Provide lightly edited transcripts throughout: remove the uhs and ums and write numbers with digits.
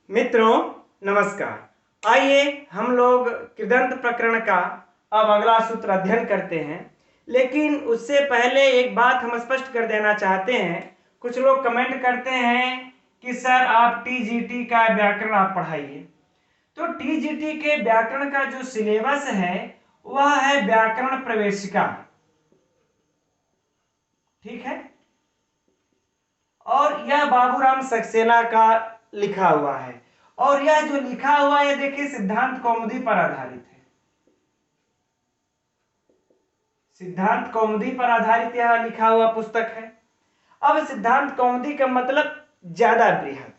मित्रों नमस्कार। आइए हम लोग कृदंत प्रकरण का अब अगला सूत्र अध्ययन करते हैं। लेकिन उससे पहले एक बात हम स्पष्ट कर देना चाहते हैं। कुछ लोग कमेंट करते हैं कि सर आप टीजीटी का व्याकरण आप पढ़ाइए। तो टीजीटी के व्याकरण का जो सिलेबस है वह है व्याकरण प्रवेशिका, ठीक है। और यह बाबूराम सक्सेना का लिखा हुआ है। और यह जो लिखा हुआ है देखिए सिद्धांत कौमुदी पर आधारित है। सिद्धांत कौमुदी पर आधारित यह लिखा हुआ पुस्तक है। अब सिद्धांत कौमुदी का मतलब ज्यादा बृहद।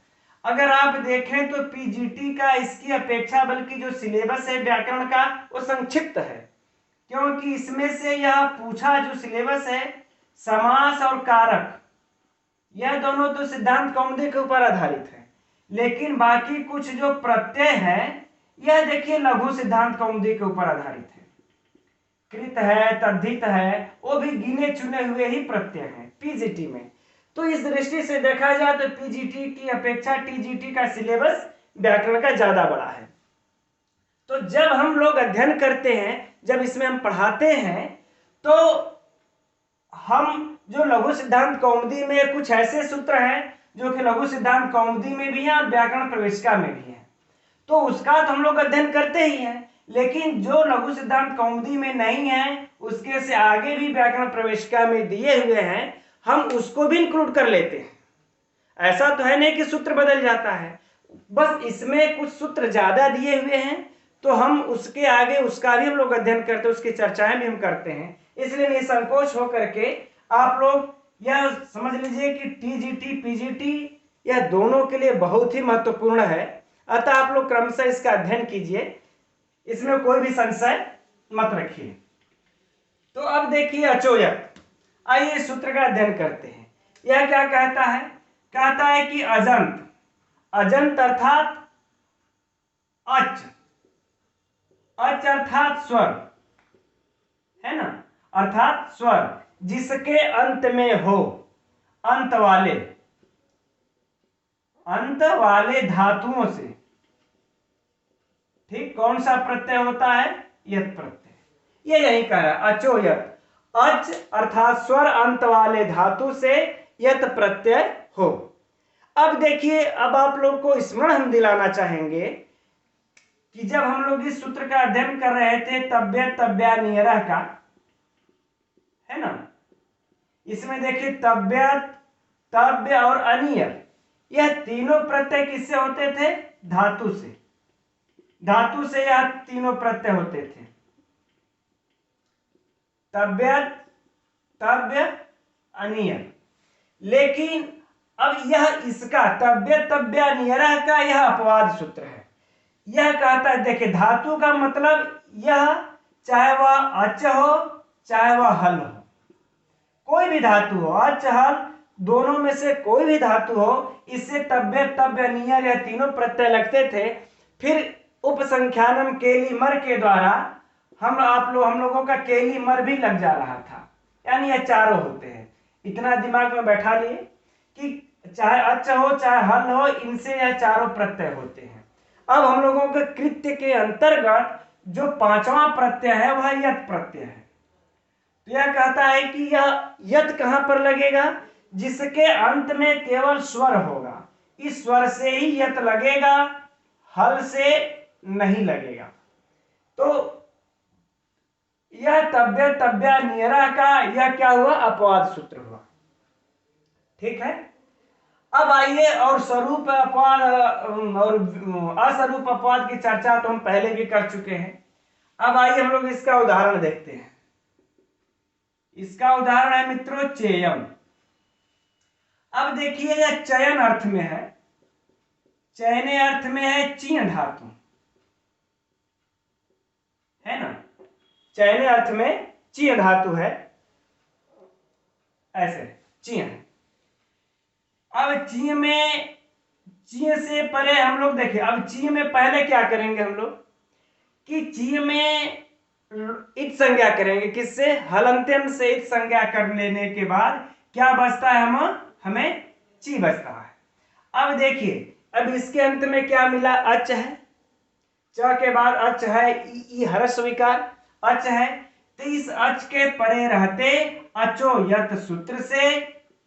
अगर आप देखें तो पीजीटी का इसकी अपेक्षा बल्कि जो सिलेबस है व्याकरण का वो संक्षिप्त है, क्योंकि इसमें से यह पूछा जो सिलेबस है समास और कारक, यह दोनों तो सिद्धांत कौमुदी के ऊपर आधारित है। लेकिन बाकी कुछ जो प्रत्यय है यह देखिए लघु सिद्धांत कौमुदी के ऊपर आधारित है। कृत है, तद्धित है, वो भी गिने चुने हुए ही प्रत्यय हैं पीजीटी में। तो इस दृष्टि से देखा जाए तो पीजीटी की अपेक्षा टीजीटी का सिलेबस व्याकरण का ज्यादा बड़ा है। तो जब हम लोग अध्ययन करते हैं, जब इसमें हम पढ़ाते हैं, तो हम जो लघु सिद्धांत कौमुदी में कुछ ऐसे सूत्र हैं जो कि लघु सिद्धांत कौमुदी में भी हैं और व्याकरण प्रवेशिका में भी हैं, तो उसका तो हम लोग अध्ययन करते ही हैं। लेकिन जो लघु सिद्धांत कौमुदी में नहीं है, उसके से आगे भी व्याकरण प्रवेशिका में दिए हुए हैं, हम उसको भी इंक्लूड कर लेते हैं। ऐसा तो है नहीं कि सूत्र बदल जाता है, बस इसमें कुछ सूत्र ज्यादा दिए हुए हैं तो हम उसके आगे उसका भी हम लोग अध्ययन करते हैं, उसकी चर्चाएं भी हम करते हैं। इसलिए निसंकोच होकर के आप लोग यह समझ लीजिए कि टीजीटी पीजीटी यह दोनों के लिए बहुत ही महत्वपूर्ण है। अतः आप लोग क्रमशः इसका अध्ययन कीजिए, इसमें कोई भी संशय मत रखिए। तो अब देखिए अचोयत, आइए सूत्र का अध्ययन करते हैं। यह क्या कहता है? कहता है कि अजंत, अजंत अर्थात अच, अच अर्थात स्वर है ना, अर्थात स्वर जिसके अंत में हो, अंत वाले धातुओं से, ठीक, कौन सा प्रत्यय होता है? यत प्रत्यय। ये यही कह रहा है अचोयत, अच अर्थात स्वर अंत वाले धातु से यत प्रत्यय हो। अब देखिए, अब आप लोग को स्मरण हम दिलाना चाहेंगे कि जब हम लोग इस सूत्र का अध्ययन कर रहे थे तव्य तव्या नियरः का, है ना, इसमें देखिए तव्य, तव्य और अनियर, यह तीनों प्रत्यय किससे होते थे? धातु से। धातु से यह तीनों प्रत्यय होते थे, तव्य, तव्य, अनियर। लेकिन अब यह इसका तव्य तव्या नियरः का यह अपवाद सूत्र है। यह कहता है, देखिए धातु का मतलब यह चाहे वह अच हो चाहे वह हल हो, कोई भी धातु हो, अच हल दोनों में से कोई भी धातु हो, इससे तव्य तव्य नियर यह तीनों प्रत्यय लगते थे। फिर उपसंख्यानम केली मर के द्वारा हम लोगों का केली मर भी लग जा रहा था, यानी यह चारों होते हैं। इतना दिमाग में बैठा लिए कि चाहे अच हो चाहे हल हो, इनसे यह चारों प्रत्यय होते हैं। अब हम लोगों के कृत्य के अंतर्गत जो पांचवा प्रत्यय है वह यत प्रत्यय है। तो यह कहता है कि यह यत कहां पर लगेगा? जिसके अंत में केवल स्वर होगा, इस स्वर से ही यत लगेगा, हल से नहीं लगेगा। तो यह तव्य तव्या नियरः का यह क्या हुआ? अपवाद सूत्र हुआ, ठीक है। अब आइए, और स्वरूप अपवाद और असरूप अपवाद की चर्चा तो हम पहले भी कर चुके हैं। अब आइए हम लोग इसका उदाहरण देखते हैं। इसका उदाहरण है मित्रों चेयम। अब देखिए यह चयन अर्थ में है, चयने अर्थ में है चीय धातु, है ना, चयने अर्थ में चीय धातु है, ऐसे चीय। अब चीय में, चीय से परे हम लोग देखिए, अब चीय में पहले क्या करेंगे हम लोग कि चीय में इत संज्ञा करेंगे, किससे? हलंत्यम से इत संज्ञा कर लेने के बाद क्या बचता है? हमें ची बचता है। अब देखिए अब इसके अंत में क्या मिला, अच है, च के बाद अच है, ई हर्ष विकार, अच है। तो इस अच के परे रहते अचो यत सूत्र से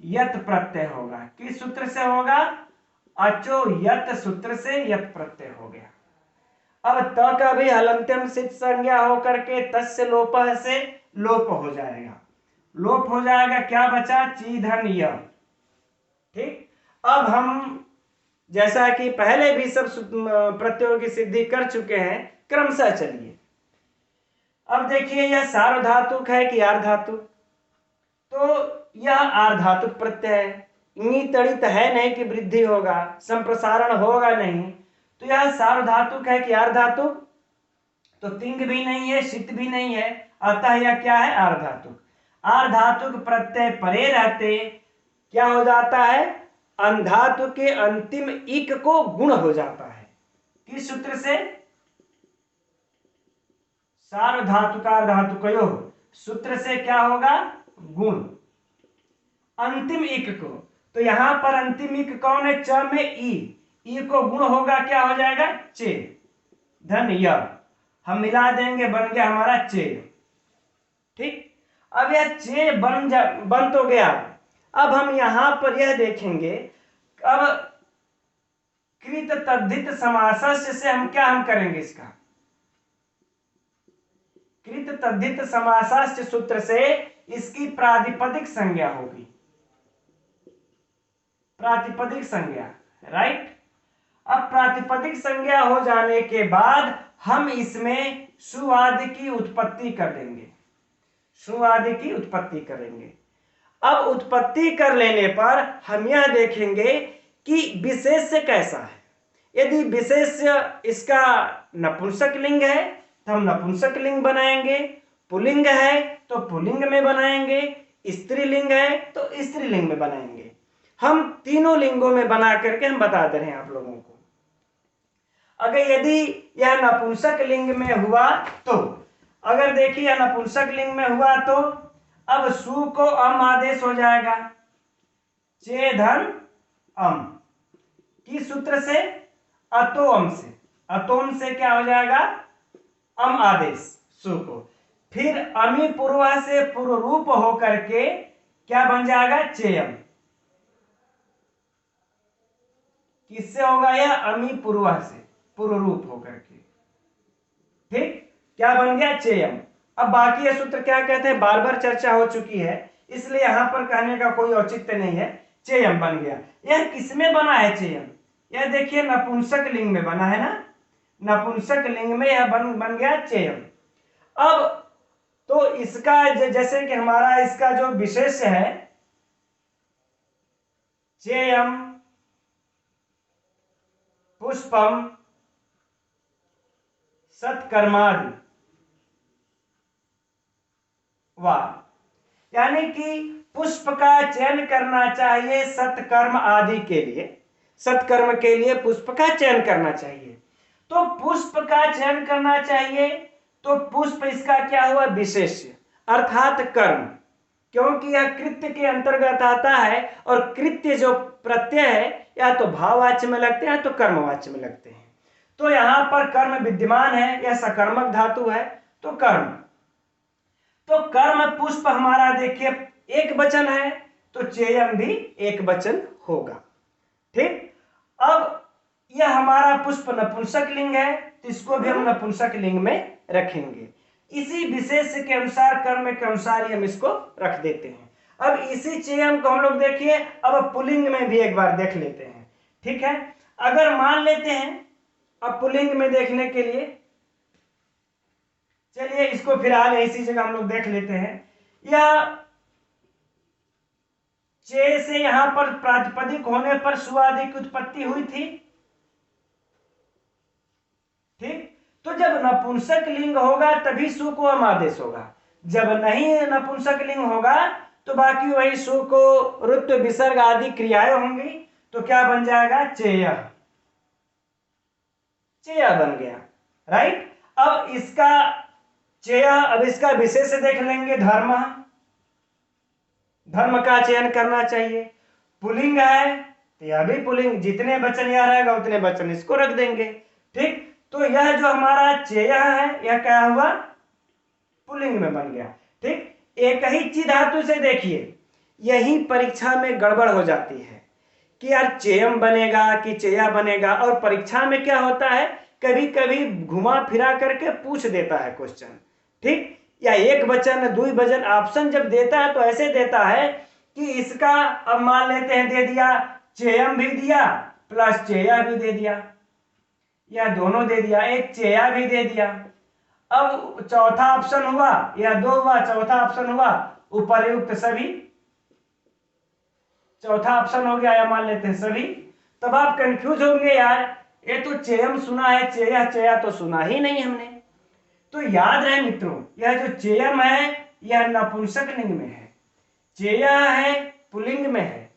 यत प्रत्यय होगा। किस सूत्र से होगा, अचो यत सूत्र से यत प्रत्यय हो गया। अब त का भी हलंत्यम सिद्ध संज्ञा होकर के तस्य लोप से लोप हो जाएगा, लोप हो जाएगा, क्या बचा, ची धन य। ठीक, अब हम जैसा कि पहले भी सब प्रत्ययों की सिद्धि कर चुके हैं, क्रमशः चलिए। अब देखिए यह सार्वधातुक है कि आर्धातुक, तो यह आर्धातुक प्रत्यय है, इंगी तड़ित है नहीं कि वृद्धि होगा, संप्रसारण होगा नहीं, तो यह सार्वधातुक है कि आर्धातुक, तो तिंग भी नहीं है, शीत भी नहीं है, अतः यह क्या है, आर्धातुक। आर्धातुक प्रत्यय परे रहते क्या हो जाता है, अंधातु के अंतिम इक को गुण हो जाता है। किस सूत्र से, सार्वधातुकार्धातुकयोः सूत्र से क्या होगा, गुण, अंतिम इक को। तो यहां पर अंतिम इक कौन है, च में ई को गुण होगा, क्या हो जाएगा, चे धन य, हम मिला देंगे, बन गया हमारा चे। ठीक, अब यह चे बन तो गया। अब हम यहां पर यह देखेंगे, अब कृत तद्धित समासस्य से हम क्या करेंगे, इसका कृत तद्धित समासस्य सूत्र से इसकी प्रातिपदिक संज्ञा होगी, प्रातिपदिक संज्ञा, राइट। अब प्रातिपदिक संज्ञा हो जाने के बाद हम इसमें सुआदि की उत्पत्ति कर देंगे, सुआदि की उत्पत्ति करेंगे। अब उत्पत्ति कर लेने पर हम यह देखेंगे कि विशेष्य कैसा है। यदि विशेष्य इसका नपुंसक लिंग है तो हम नपुंसक लिंग बनाएंगे, पुल्लिंग है तो पुल्लिंग में बनाएंगे, स्त्रीलिंग है तो स्त्रीलिंग में बनाएंगे। हम तीनों लिंगों में बना करके हम बता दे रहे हैं आप लोगों को। अगर यदि यह नपुंसक लिंग में हुआ तो, अगर देखिए यह नपुंसक लिंग में हुआ तो अब सु को अम आदेश हो जाएगा, चे धन अम, किस सूत्र से, अतोम से, अतोम से क्या हो जाएगा, अम आदेश सु को, फिर अमी पूर्व से पूर्व रूप होकर के क्या बन जाएगा, चेयम, किससे होगा यह, अमी पूर्व से पूर्व रूप होकर के, ठीक, क्या बन गया, चेयम। अब बाकी ये सूत्र क्या कहते हैं, बार बार चर्चा हो चुकी है, इसलिए यहां पर कहने का कोई औचित्य नहीं है, चेयम बन गया। यह किसमें बना है चेयम, यह देखिए नपुंसक लिंग में बना है ना, नपुंसक लिंग में यह बन गया चेयम। अब तो इसका जैसे कि हमारा इसका जो विशेष है, चेयम पुष्पम सत्कर्मादि, वाह, यानी कि पुष्प का चयन करना चाहिए सत्कर्म आदि के लिए, सत्कर्म के लिए पुष्प का चयन करना चाहिए। तो पुष्प का चयन करना चाहिए, तो पुष्प इसका क्या हुआ, विशेष्य अर्थात कर्म, क्योंकि यह कृत्य के अंतर्गत आता है, और कृत्य जो प्रत्यय है या तो भाववाच्य में लगते हैं तो कर्मवाच्य में लगते हैं। तो यहां पर कर्म विद्यमान है, यह सकर्मक धातु है, तो कर्म, तो कर्म पुष्प हमारा देखिए एक वचन है, तो चेयम भी एक वचन होगा। ठीक, अब यह हमारा पुष्प नपुंसक लिंग है, तो इसको भी हम नपुंसक लिंग में रखेंगे। इसी विशेष के अनुसार, कर्म के अनुसार हम इसको रख देते हैं। अब इसी चेयम को हम लोग देखिए, अब पुल्लिंग में भी एक बार देख लेते हैं। ठीक है, अगर मान लेते हैं, अब पुल्लिंग में देखने के लिए चलिए इसको फिलहाल इसी जगह हम लोग देख लेते हैं। यह चे से यहां पर प्रातिपदिक होने पर सुआदि की उत्पत्ति हुई थी, ठीक, तो जब नपुंसक लिंग होगा तभी सु को अम आदेश होगा, जब नहीं नपुंसक लिंग होगा तो बाकी वही सु को ऋत्व विसर्ग आदि क्रियाएं होंगी, तो क्या बन जाएगा, चेय, चेय बन गया, राइट। अब इसका चेय, अब इसका विशेष देख लेंगे, धर्म, धर्म का चयन करना चाहिए, पुल्लिंग है यह भी पुल्लिंग, जितने वचन यह रहेगा उतने वचन इसको रख देंगे। ठीक, तो यह जो हमारा चेय है यह क्या हुआ, पुल्लिंग में बन गया। ठीक, एक ही ची धातु से देखिए यही परीक्षा में गड़बड़ हो जाती है कि यार चेयम बनेगा कि चेया बनेगा, और परीक्षा में क्या होता है कभी कभी घुमा फिरा करके पूछ देता है क्वेश्चन। ठीक, या एक वचन दुई वचन ऑप्शन जब देता है तो ऐसे देता है कि इसका, अब मान लेते हैं दे दिया चेयम भी दिया प्लस चेया भी दे दिया, या दोनों दे दिया, एक चेया भी दे दिया। अब चौथा ऑप्शन हुआ या दो हुआ, चौथा ऑप्शन हुआ उपर्युक्त सभी, चौथा ऑप्शन हो गया या मान लेते हैं सभी। तब आप कंफ्यूज होंगे यार ये तो चेयम सुना है, चेया चेया तो सुना ही नहीं हमने। तो याद रहे मित्रों, यह जो चेयम है यह नपुंसक लिंग में है, चेया है पुल्लिंग में है,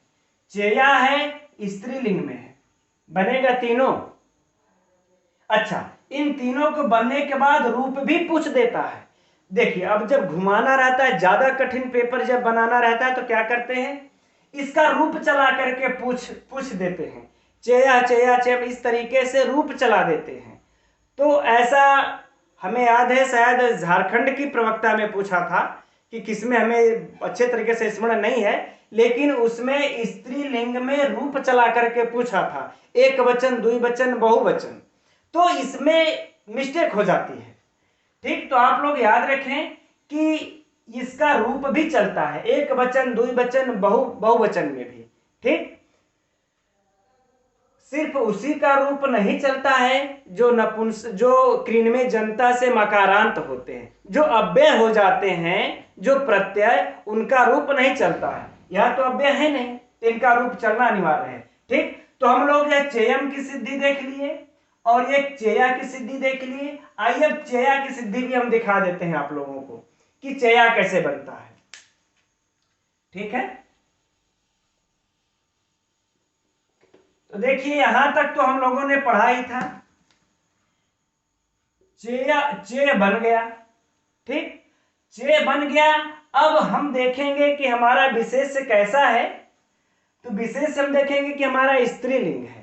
चेया है स्त्रीलिंग में है, बनेगा तीनों। अच्छा, इन तीनों को बनने के बाद रूप भी पूछ देता है। देखिए अब जब घुमाना रहता है, ज्यादा कठिन पेपर जब बनाना रहता है तो क्या करते हैं, इसका रूप चला करके पूछ देते हैं, चेया चेया चेया, इस तरीके से रूप चला देते हैं। तो ऐसा हमें याद है शायद झारखंड की प्रवक्ता में पूछा था कि किसमें हमें अच्छे तरीके से स्मरण नहीं है, लेकिन उसमें स्त्रीलिंग में रूप चला करके पूछा था, एक वचन द्विवचन बहुवचन, तो इसमें मिस्टेक हो जाती है। ठीक, तो आप लोग याद रखें कि इसका रूप भी चलता है, एक वचन द्विवचन बहुवचन में भी। ठीक, सिर्फ उसी का रूप नहीं चलता है जो जो क्रिनमे जनता से मकारांत होते हैं, जो अव्यय हो जाते हैं, जो प्रत्यय, उनका रूप नहीं चलता है। यह तो अव्यय है नहीं, इनका रूप चलना अनिवार्य है। ठीक, तो हम लोग यह चेयम की सिद्धि देख लिए और एक चेया की सिद्धि देख लिए। आइए अब चेया की सिद्धि भी हम दिखा देते हैं आप लोगों को कि चेया कैसे बनता है। ठीक है, तो देखिए यहां तक तो हम लोगों ने पढ़ा ही था, चे बन गया। ठीक, चे बन गया। अब हम देखेंगे कि हमारा विशेष कैसा है, तो विशेष हम देखेंगे कि हमारा स्त्रीलिंग है,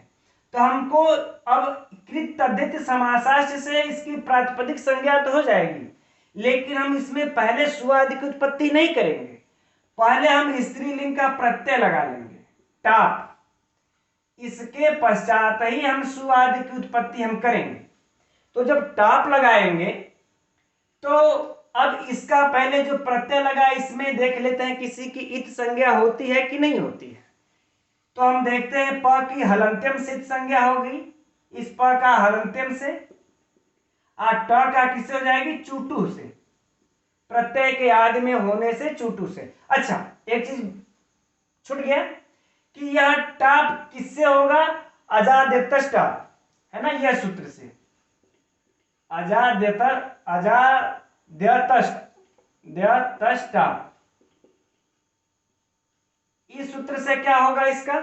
तो हमको अब कृत तद्धित समासाश्च से इसकी प्रातिपदिक संज्ञा तो हो जाएगी, लेकिन हम इसमें पहले सुआदि की उत्पत्ति नहीं करेंगे, पहले हम स्त्रीलिंग का प्रत्यय लगा लेंगे टाप, इसके पश्चात ही हम सुआदि की उत्पत्ति हम करेंगे। तो जब टाप लगाएंगे तो अब इसका पहले जो प्रत्यय लगा इसमें देख लेते हैं किसी की इत संज्ञा होती है कि नहीं होती है। तो हम देखते हैं प की हलंत्यम से इत संज्ञा होगी, इस प का हलंत्यम से, और ट का किससे हो जाएगी, चूटू से, प्रत्यय के आदि में होने से चूटू से। अच्छा, एक चीज छूट गया कि यह टाप किससे होगा, अजाद्यतष्ट है ना, यह सूत्र से, अजाद्यतष्ट, इस सूत्र से क्या होगा इसका,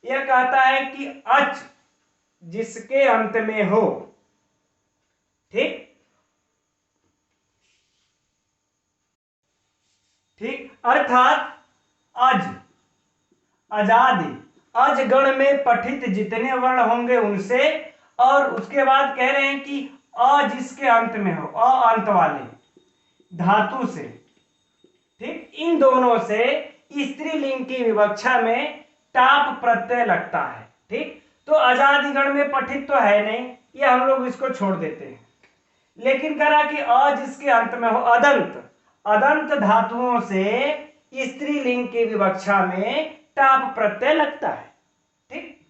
यह कहता है कि अच जिसके अंत में हो। ठीक, ठीक, अर्थात अज, अजादि, अज गण में पठित जितने वर्ण होंगे उनसे, और उसके बाद कह रहे हैं कि अ जिसके अंत में हो, अ अंत वाले धातु से। ठीक, इन दोनों से स्त्रीलिंग की विवक्षा में टाप प्रत्यय लगता है। ठीक, तो अजादि गण में पठित तो है नहीं, ये हम लोग इसको छोड़ देते हैं, लेकिन करा कि अ जिसके अंत में हो, अदंत, अदंत धातुओं से स्त्रीलिंग की विवक्षा में टाप प्रत्यय लगता है। ठीक,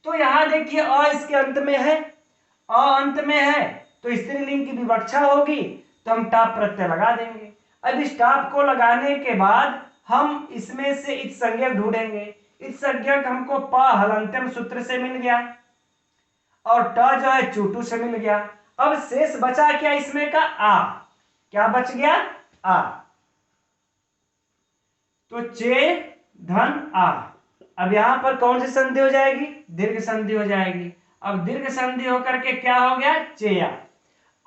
तो यहां देखिए अ इसके अंत में है, अ अंत में है, तो स्त्रीलिंग की विवक्षा होगी तो हम टाप प्रत्यय लगा देंगे। अब इस टाप को लगाने के बाद हम इसमें से इत संज्ञक ढूंढेंगे, इत संज्ञक हमको प हलंत्यम सूत्र से मिल गया और ट जो है चूटू से मिल गया। अब शेष बचा क्या इसमें का, आ, क्या बच गया, आ, तो चे धन आ। अब यहां पर कौन सी संधि हो जाएगी, दीर्घ संधि हो जाएगी। अब दीर्घ संधि होकर के क्या हो गया, चेया।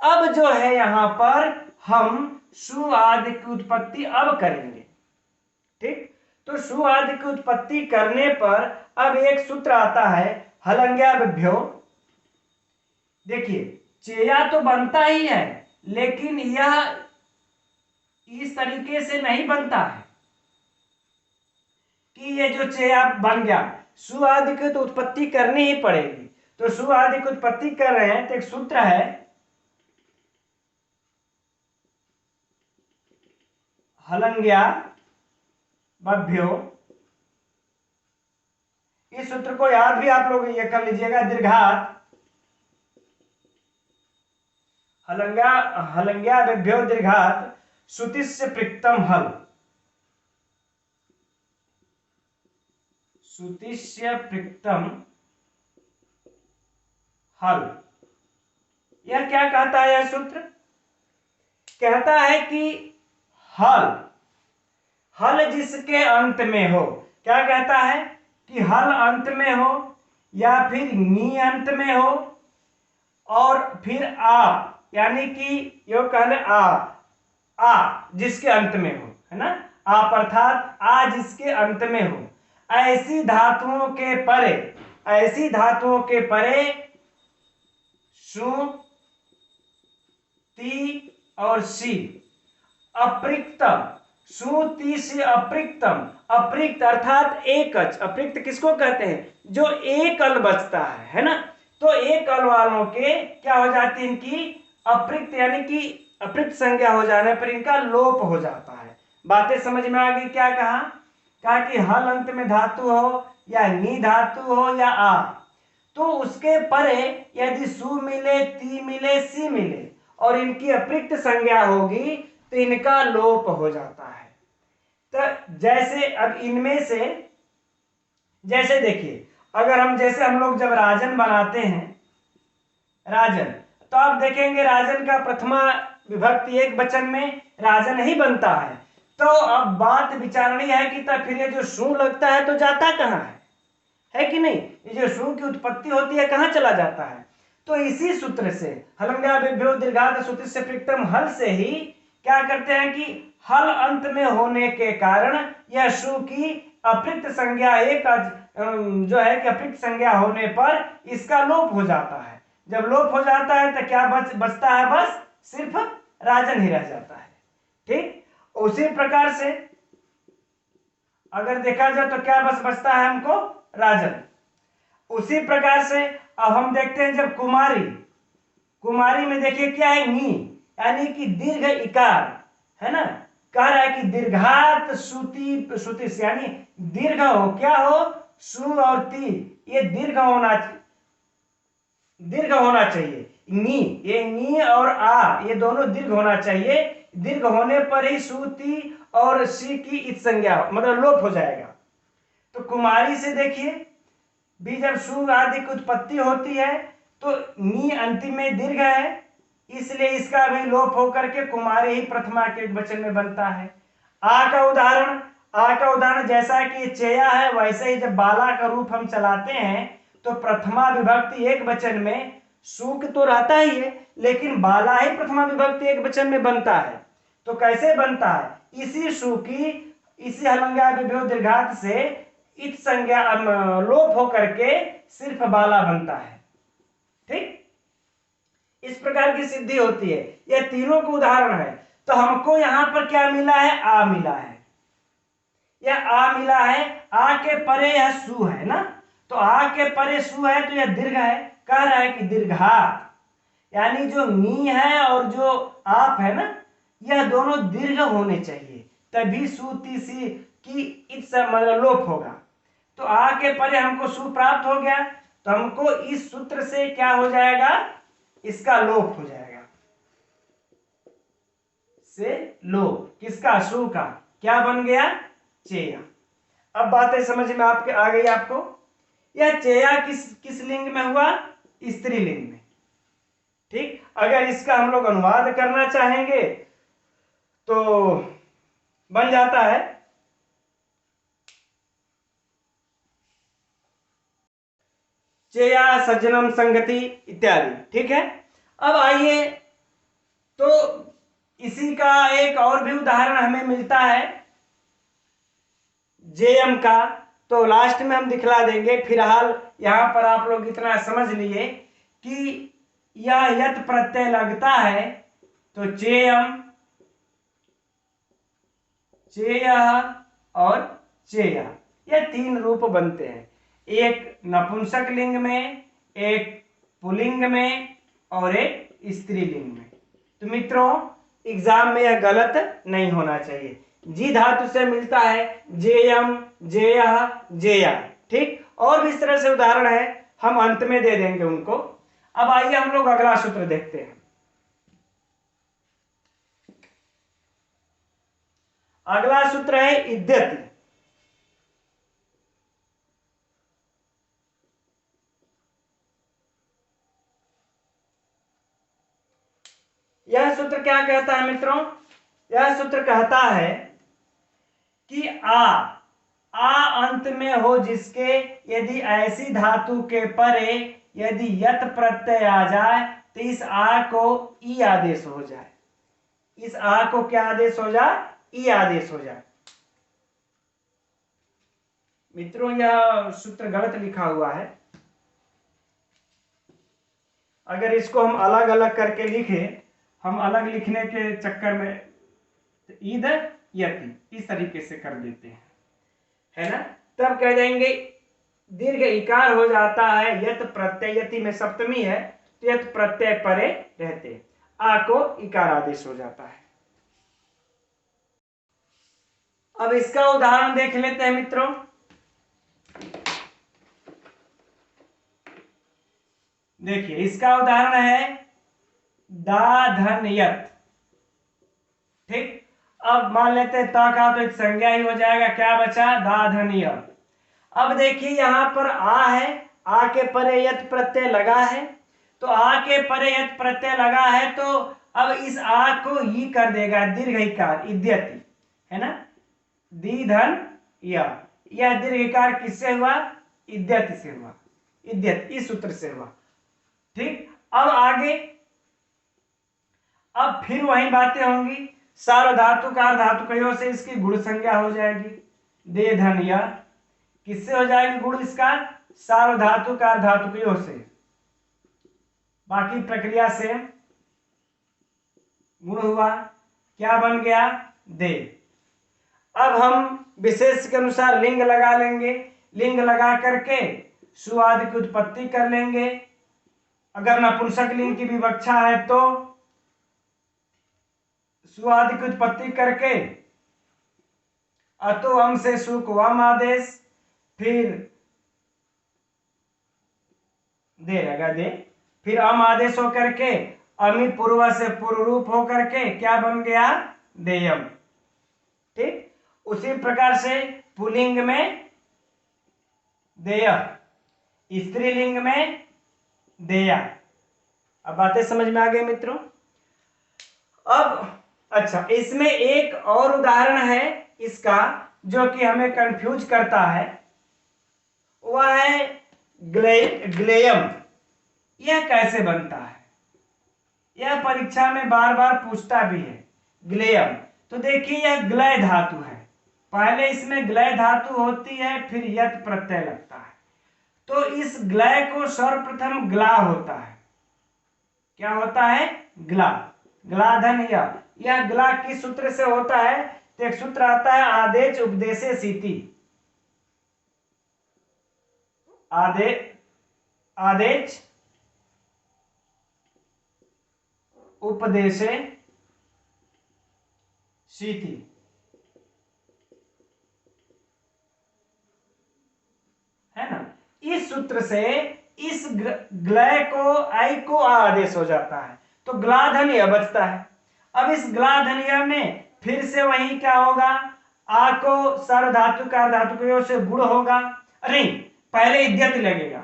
अब जो है यहां पर हम सु आदि की उत्पत्ति अब करेंगे। ठीक, तो सु आदि की उत्पत्ति करने पर अब एक सूत्र आता है हलंग्याभ्यो। देखिए चेया तो बनता ही है, लेकिन यह इस तरीके से नहीं बनता है कि ये जो चेया बन गया, सु आदि की तो उत्पत्ति करनी ही पड़ेगी। तो सु आदि की उत्पत्ति कर रहे हैं तो एक सूत्र है हलंग्याभ्यो। इस सूत्र को याद भी आप लोग ये कर लीजिएगा, दीर्घात हलंग्याभ्यो दीर्घात श्रुतिस्य पृक्तम हल। श्रुतिस्य पृक्तम हल। यह क्या कहता है? यह सूत्र कहता है कि हल, हल जिसके अंत में हो, क्या कहता है कि हल अंत में हो या फिर नी अंत में हो और फिर आ, यानी कि यो कहले आ जिसके अंत में हो, है ना, आप अर्थात आ जिसके अंत में हो, ऐसी धातुओं के परे, ऐसी धातुओं के परे सु, ती और सी अप्रिक्तम, सु ती सी अप्रिक्तम, अप्रिक्त अर्थात एकच, अप्रिक्त किसको कहते हैं? जो एक अल बचता है ना, तो एक अल वालों के क्या हो जाती है? इनकी अप्रिक्त, यानी कि अप्रिक्त संज्ञा हो जाने पर इनका लोप हो जाता है। बातें समझ में आ गई? क्या कहा? कहा कि हल अंत में धातु हो या नी धातु हो या आ, तो उसके परे यदि सु मिले, ती मिले, सी मिले और इनकी अप्रिक्त संज्ञा होगी तो इनका लोप हो जाता है। तो जैसे अब इनमें से, जैसे देखिए अगर हम लोग जब राजन बनाते हैं, राजन, तो आप देखेंगे राजन का प्रथमा विभक्ति एक वचन में राजन ही बनता है। तो अब बात विचारणी है कि तब फिर ये जो सु लगता है तो जाता कहाँ है कि नहीं? ये जो सु की उत्पत्ति होती है कहाँ चला जाता है? तो इसी सूत्र से हलंग्याभ्यो दीर्घात श्रुतिस्य पृक्तम हल से ही क्या करते हैं कि हल अंत में होने के कारण यह सु की अप्रिक्त संज्ञा एक जो है कि अप्रिक्त संज्ञा होने पर इसका लोप हो जाता है। जब लोप हो जाता है तो क्या बचता है? बस सिर्फ राजन ही रह जाता है। ठीक, उसी प्रकार से अगर देखा जाए तो क्या बस बचता है हमको? राजन। उसी प्रकार से अब हम देखते हैं जब कुमारी, कुमारी में देखिए क्या है? नी, यानी कि दीर्घ इकार, है ना, कह रहा है कि दीर्घात श्रुति, श्रुति से यानी दीर्घ हो, क्या हो? सु और ती ये दीर्घ होना चाहिए। नी, ये नी और आ ये दोनों दीर्घ होना चाहिए। दीर्घ होने पर ही सु, ती और सी की इत संज्ञा मतलब लोप हो जाएगा। तो कुमारी से देखिए भी जब सु आदि की उत्पत्ति होती है तो नी अंतिम में दीर्घ है, इसलिए इसका भी लोप होकर के कुमारी ही प्रथमा के वचन में बनता है। आ का उदाहरण जैसा कि चेया है, वैसे ही जब बाला का रूप हम चलाते हैं तो प्रथमा विभक्ति एक वचन में सुख तो रहता ही है, लेकिन बाला ही प्रथमा विभक्ति एक वचन में बनता है। तो कैसे बनता है? इसी सु की, इसी हलंग्याभ्यो दीर्घात से इत संज्ञा लोप होकर के सिर्फ बाला बनता है। ठीक, इस प्रकार की सिद्धि होती है। यह तीनों का उदाहरण है। तो हमको यहां पर क्या मिला है? आ मिला है। यह आ मिला है, आ के परे यह सु है ना, तो आ के परे सु है तो यह दीर्घ है। कह रहा है कि दीर्घात, यानी जो नी है और जो आप है ना, यह दोनों दीर्घ होने चाहिए, तभी सु ती सी की इस मतलब लोप होगा। तो आ के परे हमको सु प्राप्त हो गया, तो हमको इस सूत्र से क्या हो जाएगा? इसका लोप हो जाएगा। से लोप किसका? सु का। क्या बन गया? चेया। अब बातें समझ में आपके आ गई आपको? यह चेया किस लिंग में हुआ? स्त्रीलिंग में। ठीक, अगर इसका हम लोग अनुवाद करना चाहेंगे तो बन जाता है चेया सज्जनम संगति इत्यादि। ठीक है, अब आइए तो इसी का एक और भी उदाहरण हमें मिलता है जेयम का। तो लास्ट में हम दिखला देंगे। फिलहाल यहाँ पर आप लोग इतना समझ लिए कि यह यत प्रत्यय लगता है तो चेयम, चेयः और चेय, ये तीन रूप बनते हैं, एक नपुंसक लिंग में, एक पुल्लिंग में और एक स्त्रीलिंग में। तो मित्रों एग्जाम में यह गलत नहीं होना चाहिए। जी धातु से मिलता है जेयम, जेयः, जेया। ठीक, और भी इस तरह से उदाहरण है, हम अंत में दे देंगे उनको। अब आइए हम लोग अगला सूत्र देखते हैं। अगला सूत्र है इद्यति। यह सूत्र क्या कहता है मित्रों? यह सूत्र कहता है कि आ अंत में हो जिसके, यदि ऐसी धातु के परे यदि यत प्रत्यय आ जाए तो इस आ को ई आदेश हो जाए। इस आ को क्या आदेश हो जाए? ई आदेश हो जाए। मित्रों यह सूत्र गलत लिखा हुआ है। अगर इसको हम अलग अलग करके लिखे, हम अलग लिखने के चक्कर में ईद यति इस तरीके से कर देते हैं, है ना। तब कह देंगे दीर्घ इकार हो जाता है यत प्रत्यय, यति में सप्तमी है तो यत प्रत्यय परे रहते, आ को इकार आदेश हो जाता है। अब इसका उदाहरण देख लेते हैं मित्रों। देखिए इसका उदाहरण है दाधन्यत। ठीक, अब मान लेते हैं ता का तो एक संज्ञा ही हो जाएगा, क्या बचा? दाधन्य। अब देखिए यहां पर आ है, आ के परे यत प्रत्यय लगा है, तो आ के परे यत प्रत्यय लगा है तो अब इस आ को ही कर देगा दीर्घ इकार, इद्यति, है ना। दी धन यह दीर्घ इकार किससे हुआ? इद्यति से हुआ, इद्यति इस सूत्र से हुआ। ठीक, अब आगे, अब फिर वही बातें होंगी, सार्वधातुकार धातुकयों से इसकी गुण संज्ञा हो जाएगी। दे धन या किससे हो जाएगी गुण इसका? सार्वधातुकार धातुकयों से। बाकी प्रक्रिया से गुण हुआ, क्या बन गया? दे। अब हम विशेष के अनुसार लिंग लगा लेंगे, लिंग लगा करके सुआदि की उत्पत्ति कर लेंगे। अगर नपुंसक लिंग की विवक्षा है तो सुआदि की उत्पत्ति करके अतो अम से सुक वम आदेश, फिर दे रहेगा दे, फिर अम आदेश होकर के अमी पूर्व से पूर्व रूप होकर के क्या बन गया? देयम। ठीक, उसी प्रकार से पुल्लिंग में देय, स्त्रीलिंग में देया। अब बातें समझ में आ गई मित्रों। अब अच्छा, इसमें एक और उदाहरण है इसका जो कि हमें कंफ्यूज करता है, वह है ग्लेयम। यह कैसे बनता है? यह परीक्षा में बार बार पूछता भी है। ग्लेयम, तो देखिए यह ग्लय धातु है, पहले इसमें ग्लय धातु होती है फिर यत प्रत्यय लगता है, तो इस ग्लय को सर्वप्रथम ग्ला होता है। क्या होता है? ग्ला, ग्लाधन यह ग्ला किस सूत्र से होता है? तो एक सूत्र आता है आदेश उपदेशे सीति, आदेश उपदेशे सीति, है ना। इस सूत्र से इस ग्लय को आई को आदेश हो जाता है तो ग्लाधन्य बचता है। अब इस ग्लाधन्य में फिर से वही क्या होगा? आ को सार्वधातुकार धातुकयों से गुण होगा, नहीं पहले इद्यति लगेगा,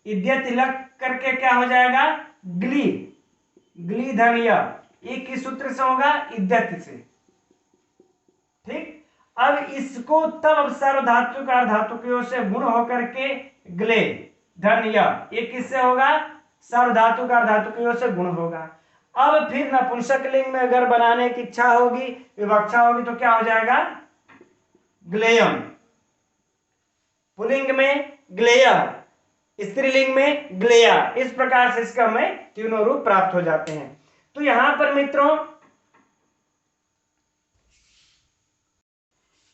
इद्यति लग करके क्या हो जाएगा? ग्ली, ग्लीधन्य। ये किस सूत्र से होगा? इद्यति से। ठीक, अब इसको तब सार्वधातुकार धातुकयों से गुण होकर के ग्ले धन्य, ये किससे होगा? सार्वधातुकार धातुकयों से गुण होगा। अब फिर नपुंसक लिंग में अगर बनाने की इच्छा होगी, विवक्षा होगी तो क्या हो जाएगा? ग्लेयम। पुल्लिंग में ग्लेयर, स्त्रीलिंग में ग्लेया। इस प्रकार से इसका हमें तीनों रूप प्राप्त हो जाते हैं। तो यहां पर मित्रों